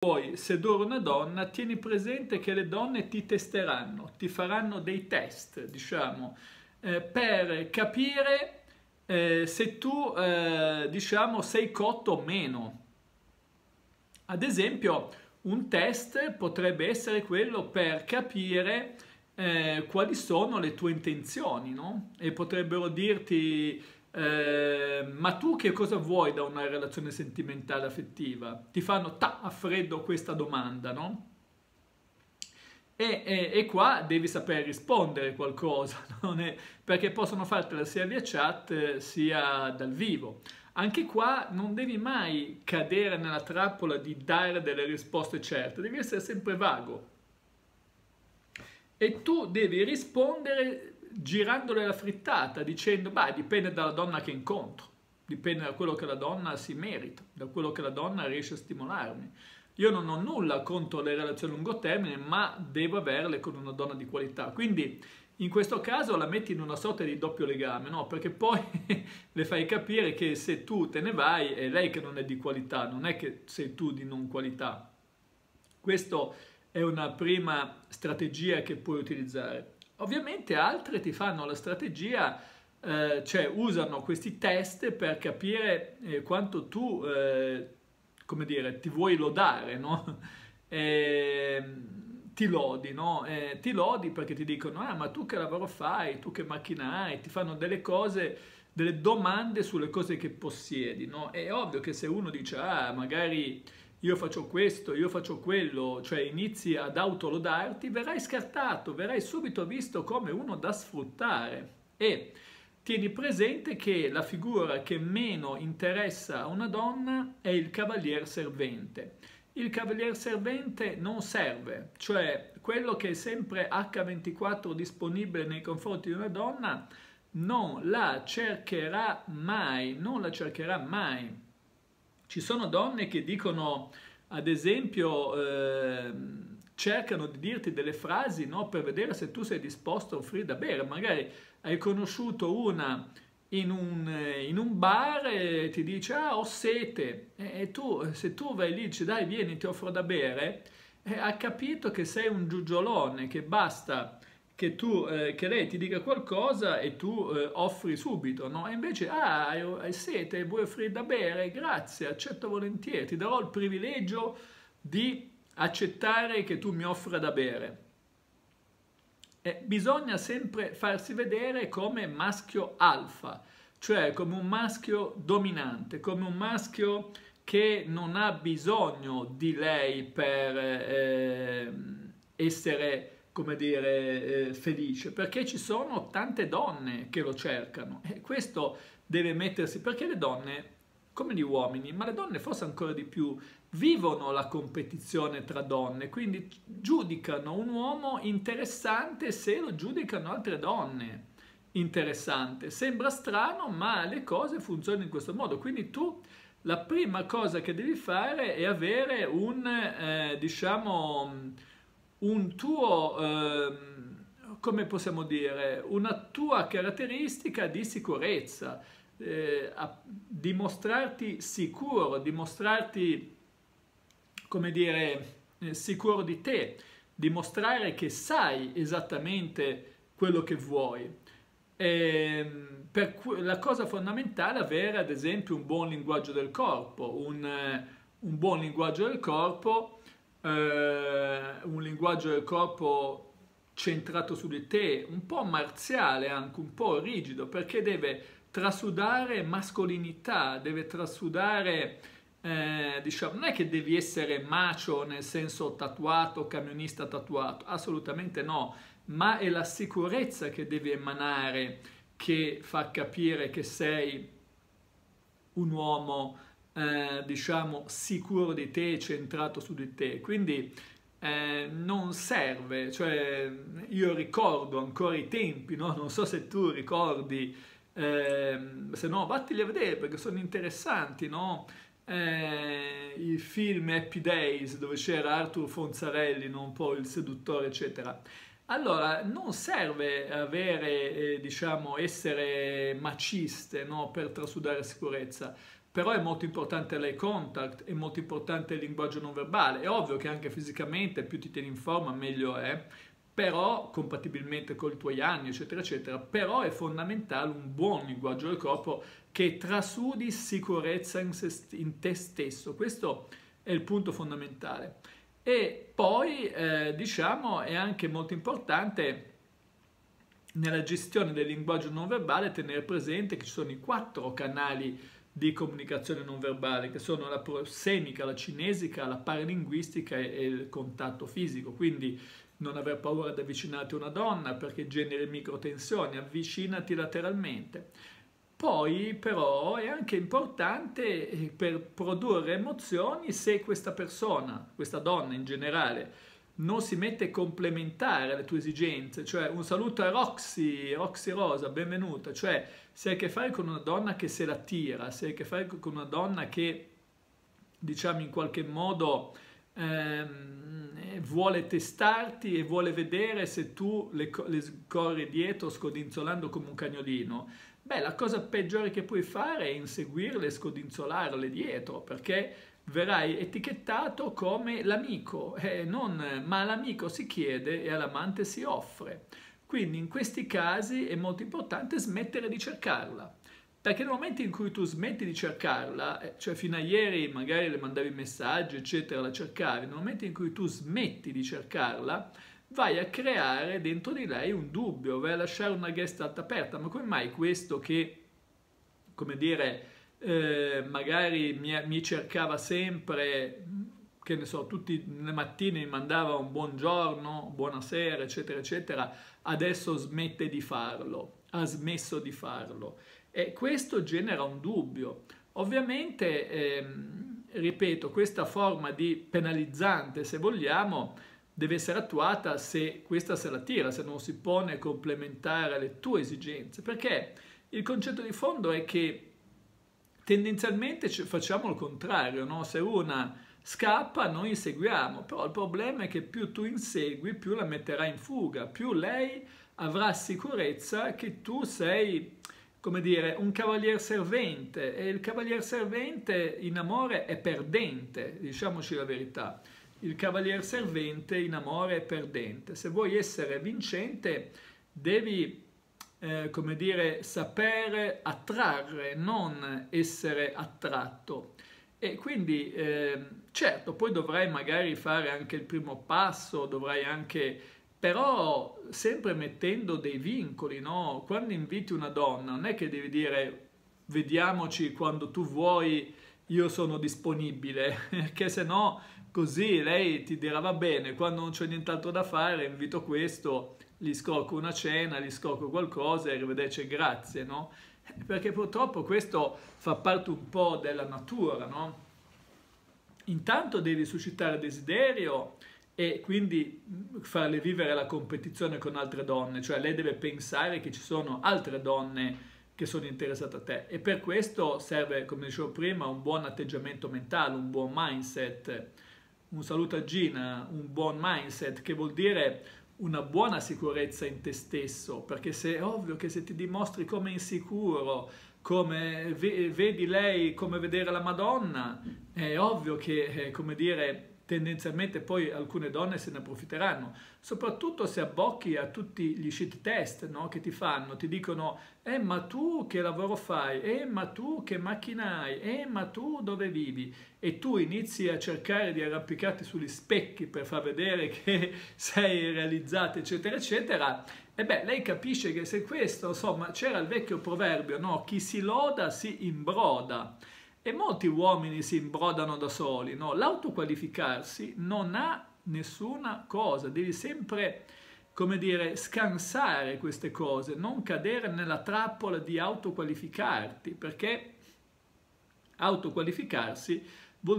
vuoi sedurre una donna, tieni presente che le donne ti testeranno, ti faranno dei test, diciamo, per capire se tu, diciamo, sei cotto o meno. Ad esempio, un test potrebbe essere quello per capire quali sono le tue intenzioni, no? E potrebbero dirti, ma tu che cosa vuoi da una relazione sentimentale affettiva? Ti fanno a freddo questa domanda, no? E qua devi saper rispondere qualcosa, perché possono fartela sia via chat sia dal vivo. Anche qua non devi mai cadere nella trappola di dare delle risposte certe, devi essere sempre vago. E tu devi rispondere girandole la frittata, dicendo, beh, dipende dalla donna che incontro, dipende da quello che la donna si merita, da quello che la donna riesce a stimolarmi. Io non ho nulla contro le relazioni a lungo termine, ma devo averle con una donna di qualità. Quindi in questo caso la metti in una sorta di doppio legame, no? Perché poi le fai capire che se tu te ne vai è lei che non è di qualità, non è che sei tu di non qualità. Questo è una prima strategia che puoi utilizzare. Ovviamente altre ti fanno la strategia, cioè usano questi test per capire quanto tu, come dire, ti vuoi lodare, no? Ti lodi, no? Ti lodi perché ti dicono, ah, ma tu che lavoro fai, tu che macchina hai, ti fanno delle cose, delle domande sulle cose che possiedi, no? È ovvio che se uno dice, ah, magari io faccio questo, io faccio quello, cioè inizi ad autolodarti, verrai scartato, verrai subito visto come uno da sfruttare. E tieni presente che la figura che meno interessa a una donna è il cavalier servente. Il cavalier servente non serve, cioè quello che è sempre H24 disponibile nei confronti di una donna non la cercherà mai, non la cercherà mai. Ci sono donne che dicono, ad esempio, cercano di dirti delle frasi, no, per vedere se tu sei disposto a offrire da bere. Magari hai conosciuto una in un bar e ti dice, ah, ho sete. E tu, se tu vai lì e dici, dai, vieni, ti offro da bere, ha capito che sei un giugiolone, che basta che lei ti dica qualcosa e tu offri subito, no? E invece, ah, hai sete, vuoi offrire da bere? Grazie, accetto volentieri, ti darò il privilegio di accettare che tu mi offra da bere. Bisogna sempre farsi vedere come maschio alfa, cioè come un maschio dominante, come un maschio che non ha bisogno di lei per essere, come dire, felice, perché ci sono tante donne che lo cercano e questo deve mettersi, perché le donne, come gli uomini, ma le donne forse ancora di più, vivono la competizione tra donne, quindi giudicano un uomo interessante se lo giudicano altre donne interessante. Sembra strano, ma le cose funzionano in questo modo, quindi tu la prima cosa che devi fare è avere diciamo, un tuo, come possiamo dire, una tua caratteristica di sicurezza, dimostrarti sicuro, dimostrarti, come dire, sicuro di te, dimostrare che sai esattamente quello che vuoi. La cosa fondamentale è avere ad esempio un buon linguaggio del corpo, un buon linguaggio del corpo, un linguaggio del corpo centrato su di te, un po' marziale anche, un po' rigido, perché deve trasudare mascolinità, deve trasudare, diciamo, non è che devi essere macho nel senso tatuato, camionista tatuato, assolutamente no, ma è la sicurezza che devi emanare che fa capire che sei un uomo, diciamo, sicuro di te, centrato su di te. Quindi non serve, cioè io ricordo ancora i tempi, no? Non so se tu ricordi, se no vatteli a vedere perché sono interessanti, no? I film Happy Days dove c'era Arthur Fonzarelli, no? Un po' il seduttore eccetera. Allora, non serve avere, diciamo, essere maciste, no? Per trasudare sicurezza, però è molto importante l'eye contact, è molto importante il linguaggio non verbale. È ovvio che anche fisicamente più ti tieni in forma meglio è, però compatibilmente con i tuoi anni, eccetera, eccetera, però è fondamentale un buon linguaggio del corpo che trasudi sicurezza in te stesso. Questo è il punto fondamentale. E poi, diciamo, è anche molto importante nella gestione del linguaggio non verbale tenere presente che ci sono i 4 canali di comunicazione non verbale, che sono la prosemica, la cinesica, la paralinguistica e il contatto fisico. Quindi non aver paura di avvicinarti a una donna perché generi microtensioni, avvicinati lateralmente. Poi però è anche importante per produrre emozioni se questa persona, questa donna in generale, non si mette complementare alle tue esigenze, cioè un saluto a Roxy Rosa, benvenuta, cioè se hai a che fare con una donna che se la tira, se hai a che fare con una donna che diciamo in qualche modo vuole testarti e vuole vedere se tu le corri dietro scodinzolando come un cagnolino, beh, la cosa peggiore che puoi fare è inseguirle e scodinzolarle dietro, perché verrai etichettato come l'amico, ma l'amico si chiede e all'amante si offre. Quindi in questi casi è molto importante smettere di cercarla, perché nel momento in cui tu smetti di cercarla, cioè fino a ieri magari le mandavi messaggi, eccetera, la cercavi, nel momento in cui tu smetti di cercarla, vai a creare dentro di lei un dubbio, vai a lasciare una gestalt aperta. Ma come mai questo che, come dire, magari mi cercava sempre, che ne so, tutte le mattine mi mandava un buongiorno, buonasera, eccetera, eccetera, adesso smette di farlo, ha smesso di farlo. E questo genera un dubbio. Ovviamente, ripeto, questa forma di penalizzante, se vogliamo, deve essere attuata se questa se la tira, se non si pone complementare alle tue esigenze, perché il concetto di fondo è che tendenzialmente facciamo il contrario, no? Se una scappa noi inseguiamo, però il problema è che più tu insegui, più la metterai in fuga, più lei avrà sicurezza che tu sei, come dire, un cavalier servente, e il cavalier servente in amore è perdente, diciamoci la verità. Il cavalier servente in amore è perdente. Se vuoi essere vincente devi, come dire, sapere attrarre, non essere attratto. E quindi, certo, poi dovrai magari fare anche il primo passo, dovrai anche, però sempre mettendo dei vincoli, no? Quando inviti una donna non è che devi dire vediamoci quando tu vuoi, io sono disponibile, perché se no così lei ti dirà va bene, quando non c'è nient'altro da fare invito questo, gli scocco una cena, gli scocco qualcosa e arrivederci, grazie, no? Perché purtroppo questo fa parte un po' della natura, no? Intanto devi suscitare desiderio e quindi farle vivere la competizione con altre donne, cioè lei deve pensare che ci sono altre donne che sono interessate a te, e per questo serve, come dicevo prima, un buon atteggiamento mentale, un buon mindset. Un saluto a Gina, un buon mindset, che vuol dire una buona sicurezza in te stesso, perché se è ovvio che se ti dimostri come insicuro, come vedi lei come vedere la Madonna, è ovvio che, come dire, tendenzialmente poi alcune donne se ne approfitteranno, soprattutto se abbocchi a tutti gli shit test, no? Che ti fanno, ti dicono ma tu che lavoro fai? Ma tu che macchina hai? Ma tu dove vivi? E tu inizi a cercare di arrampicarti sugli specchi per far vedere che sei realizzato, eccetera, eccetera. E beh, lei capisce che se questo, insomma, c'era il vecchio proverbio, no? Chi si loda si imbroda. E molti uomini si imbrodano da soli, no? L'autoqualificarsi non ha nessuna cosa, devi sempre, come dire, scansare queste cose, non cadere nella trappola di autoqualificarti, perché autoqualificarsi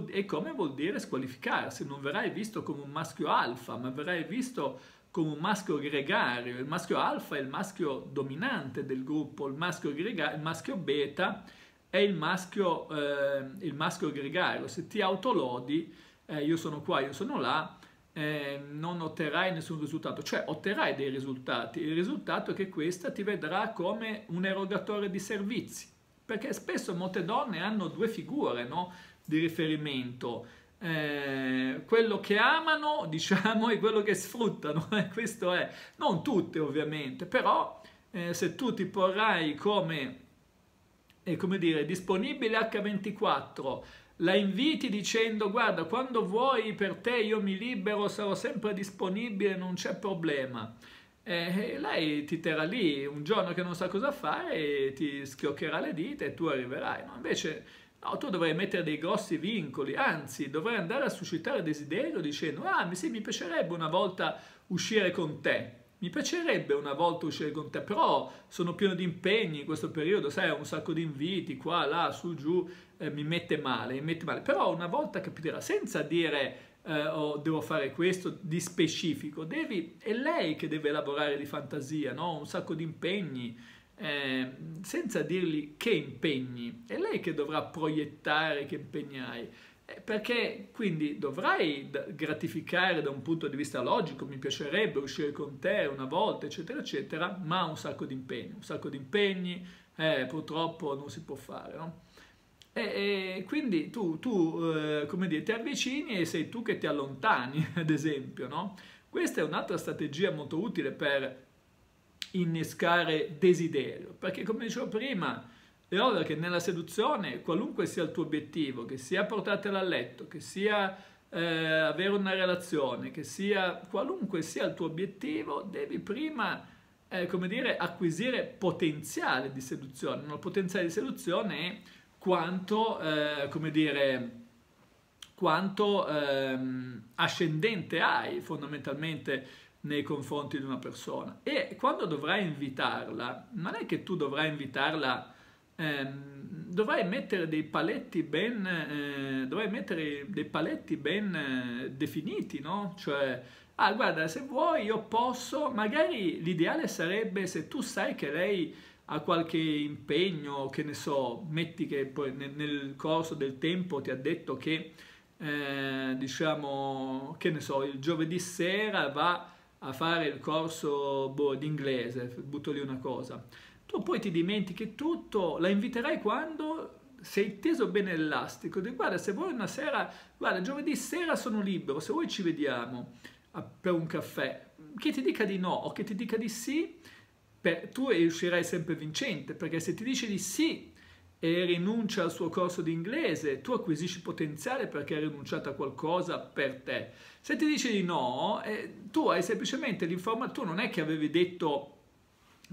è come vuol dire squalificarsi, non verrai visto come un maschio alfa, ma verrai visto come un maschio gregario. Il maschio alfa è il maschio dominante del gruppo, il maschio beta è il maschio gregario. Se ti autolodi, io sono qua, io sono là, non otterrai nessun risultato, cioè otterrai dei risultati. Il risultato è che questa ti vedrà come un erogatore di servizi, perché spesso molte donne hanno due figure, no, di riferimento, quello che amano, diciamo, e quello che sfruttano, questo è, non tutte ovviamente, però se tu ti porrai come dire, disponibile H24, la inviti dicendo guarda, quando vuoi per te io mi libero, sarò sempre disponibile, non c'è problema. Lei ti terrà lì un giorno che non sa cosa fare e ti schioccherà le dita e tu arriverai, no? Invece no, tu dovrai mettere dei grossi vincoli, anzi dovrai andare a suscitare desiderio dicendo sì, mi piacerebbe una volta uscire con te. Mi piacerebbe una volta uscire con te, però sono pieno di impegni in questo periodo, sai, ho un sacco di inviti, qua, là, su, giù, mi mette male. Però una volta capiterà, senza dire devo fare questo di specifico, è lei che deve lavorare di fantasia, no? Un sacco di impegni, senza dirgli che impegni, è lei che dovrà proiettare che impegni hai. Perché quindi dovrai gratificare da un punto di vista logico, mi piacerebbe uscire con te una volta, eccetera, eccetera, ma un sacco di impegni, purtroppo non si può fare, no? E quindi tu come dire, ti avvicini e sei tu che ti allontani, ad esempio, no? Questa è un'altra strategia molto utile per innescare desiderio, perché come dicevo prima, è ovvio che nella seduzione, qualunque sia il tuo obiettivo, che sia portartela a letto, che sia avere una relazione, che sia qualunque sia il tuo obiettivo, devi prima, come dire, acquisire potenziale di seduzione. Il potenziale di seduzione è quanto, come dire, quanto ascendente hai fondamentalmente nei confronti di una persona. E quando dovrai invitarla, non è che tu dovrai invitarla, dovrai mettere dei paletti ben, definiti, no? Cioè, guarda, se vuoi io posso, magari l'ideale sarebbe se tu sai che lei ha qualche impegno, che ne so, metti che poi nel corso del tempo ti ha detto che, diciamo, che ne so, il giovedì sera va a fare il corso d'inglese, butto lì una cosa. Tu poi ti dimentichi tutto, la inviterai quando sei teso bene l'elastico, di guarda, se vuoi una sera, guarda, giovedì sera sono libero, se vuoi ci vediamo per un caffè, che ti dica di no o che ti dica di sì, tu uscirai sempre vincente, perché se ti dice di sì e rinuncia al suo corso di inglese, tu acquisisci potenziale perché hai rinunciato a qualcosa per te. Se ti dice di no, tu hai semplicemente l'informazione, tu non è che avevi detto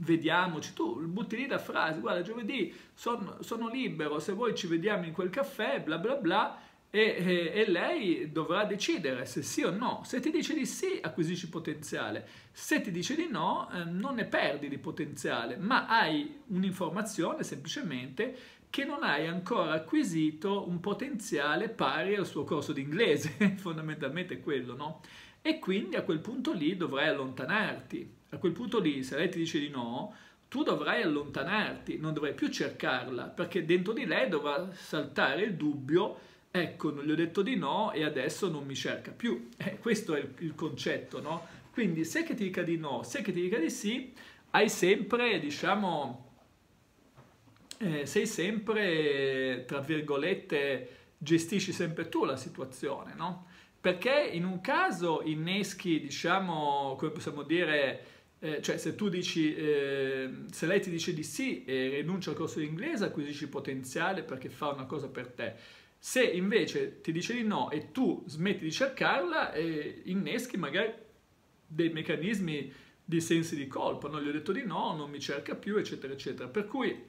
vediamoci, tu butti lì la frase, guarda, giovedì sono libero, se vuoi ci vediamo in quel caffè, bla bla bla, e lei dovrà decidere se sì o no. Se ti dice di sì, acquisisci potenziale, se ti dice di no, non ne perdi di potenziale, ma hai un'informazione semplicemente che non hai ancora acquisito un potenziale pari al suo corso di inglese, fondamentalmente è quello, no? E quindi a quel punto lì dovrai allontanarti. A quel punto lì, se lei ti dice di no, tu dovrai allontanarti, non dovrai più cercarla, perché dentro di lei dovrà saltare il dubbio, ecco, non gli ho detto di no e adesso non mi cerca più. Questo è il concetto, no? Quindi se che ti dica di no, se che ti dica di sì, hai sempre, diciamo, sei sempre, tra virgolette, gestisci sempre tu la situazione, no? Perché in un caso inneschi, diciamo, come possiamo dire, cioè se tu dici, se lei ti dice di sì e rinuncia al corso di inglese, acquisisci potenziale perché fa una cosa per te. Se invece ti dice di no e tu smetti di cercarla, inneschi magari dei meccanismi di sensi di colpa, non gli ho detto di no, non mi cerca più, eccetera, eccetera. Per cui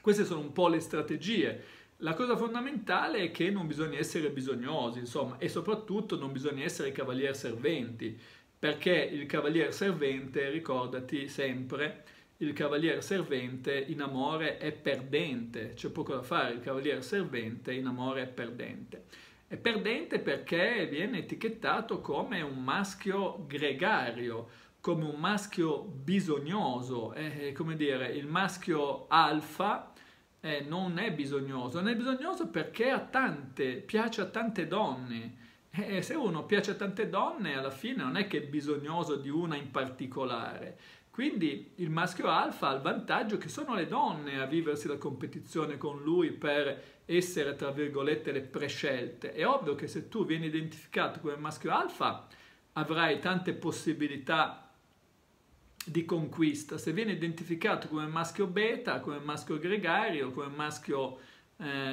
queste sono un po' le strategie. La cosa fondamentale è che non bisogna essere bisognosi, insomma, e soprattutto non bisogna essere cavalier serventi, perché il cavalier servente, ricordati sempre, il cavalier servente in amore è perdente, c'è poco da fare, il cavalier servente in amore è perdente. È perdente perché viene etichettato come un maschio gregario, come un maschio bisognoso, come dire, il maschio alfa non è bisognoso perché piace a tante donne. Se uno piace a tante donne, alla fine non è che è bisognoso di una in particolare, Quindi il maschio alfa ha il vantaggio che sono le donne a viversi la competizione con lui per essere, tra virgolette, le prescelte. È ovvio che se tu vieni identificato come maschio alfa avrai tante possibilità di conquista. Se viene identificato come maschio beta, come maschio gregario, come maschio,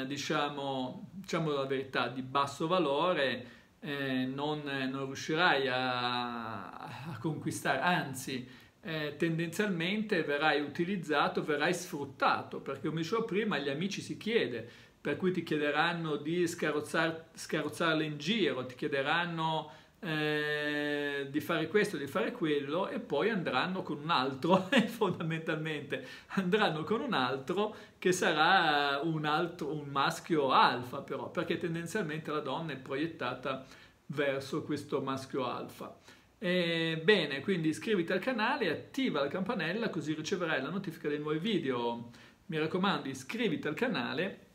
diciamo la verità, di basso valore, non riuscirai a conquistare, anzi, tendenzialmente verrai utilizzato, verrai sfruttato, perché come dicevo prima, agli amici si chiede, per cui ti chiederanno di scarrozzarle in giro, ti chiederanno di fare questo, di fare quello, e poi andranno con un altro, fondamentalmente andranno con un altro che sarà un maschio alfa, però, perché tendenzialmente la donna è proiettata verso questo maschio alfa. Bene, quindi iscriviti al canale, attiva la campanella così riceverai la notifica dei nuovi video. Mi raccomando, iscriviti al canale